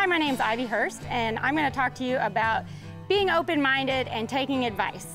Hi, my name's Hurst, and I'm going to talk to you about being open-minded and taking advice.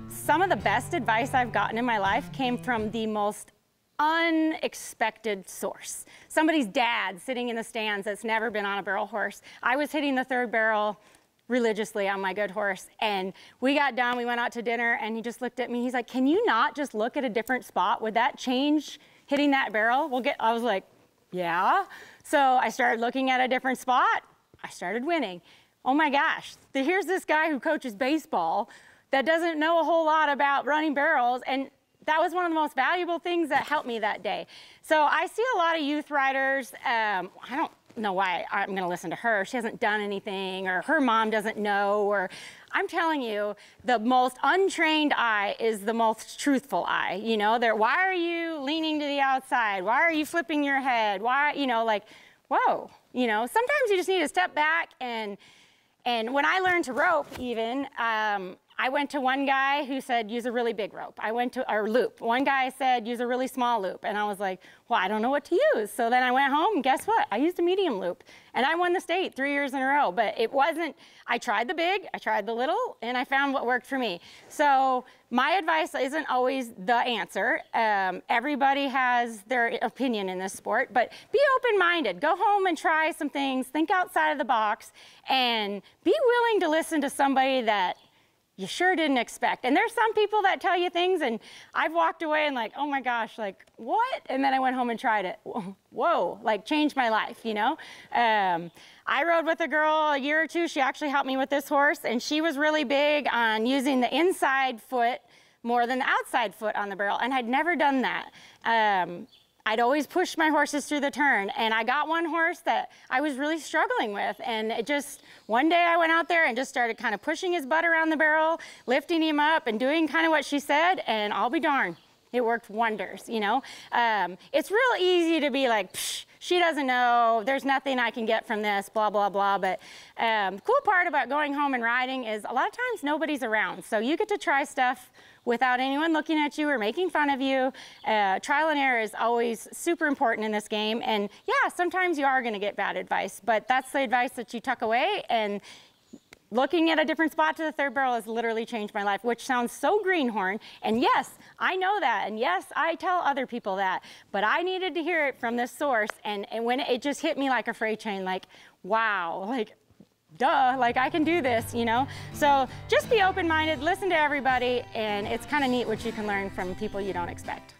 Some of the best advice I've gotten in my life came from the most unexpected source. Somebody's dad sitting in the stands that's never been on a barrel horse. I was hitting the third barrel religiously on my good horse, and we got done, we went out to dinner, and he just looked at me, he's like, can you not just look at a different spot? Would that change hitting that barrel? I was like, yeah. So I started looking at a different spot, I started winning. Oh my gosh, here's this guy who coaches baseball that doesn't know a whole lot about running barrels, and that was one of the most valuable things that helped me that day. So I see a lot of youth riders, I don't know why I'm gonna listen to her. She hasn't done anything, or her mom doesn't know, or I'm telling you, the most untrained eye is the most truthful eye. You know, why are you leaning to the outside? Why are you flipping your head? Why, you know, like, whoa, you know, sometimes you just need to step back. And when I learned to rope even, I went to one guy who said, use a really big rope. I went to a loop. One guy said, use a really small loop. And I was like, well, I don't know what to use. So then I went home, and guess what? I used a medium loop. And I won the state 3 years in a row. But it wasn't, I tried the big, I tried the little, and I found what worked for me. So my advice isn't always the answer. Everybody has their opinion in this sport, but be open-minded. Go home and try some things, think outside of the box, and be willing to listen to somebody that you sure didn't expect. And there's some people that tell you things, and I've walked away and like, oh my gosh, like what? And then I went home and tried it. Whoa, like changed my life, you know? I rode with a girl a year or two. She actually helped me with this horse, and she was really big on using the inside foot more than the outside foot on the barrel, and I'd never done that. I'd always push my horses through the turn, and I got one horse that I was really struggling with, and it just, one day I went out there and just started kind of pushing his butt around the barrel, lifting him up and doing kind of what she said, and I'll be darned, it worked wonders, you know? It's real easy to be like, psh, she doesn't know, there's nothing I can get from this, blah, blah, blah, but the cool part about going home and riding is a lot of times nobody's around, so you get to try stuff without anyone looking at you or making fun of you. Trial and error is always super important in this game, and yeah, sometimes you are gonna get bad advice, but that's the advice that you tuck away, and looking at a different spot to the third barrel has literally changed my life, which sounds so greenhorn, and yes, I know that, and yes, I tell other people that, but I needed to hear it from this source, and when it just hit me like a freight train, like, wow, like, duh, like I can do this, you know? So just be open-minded, listen to everybody, and it's kind of neat what you can learn from people you don't expect.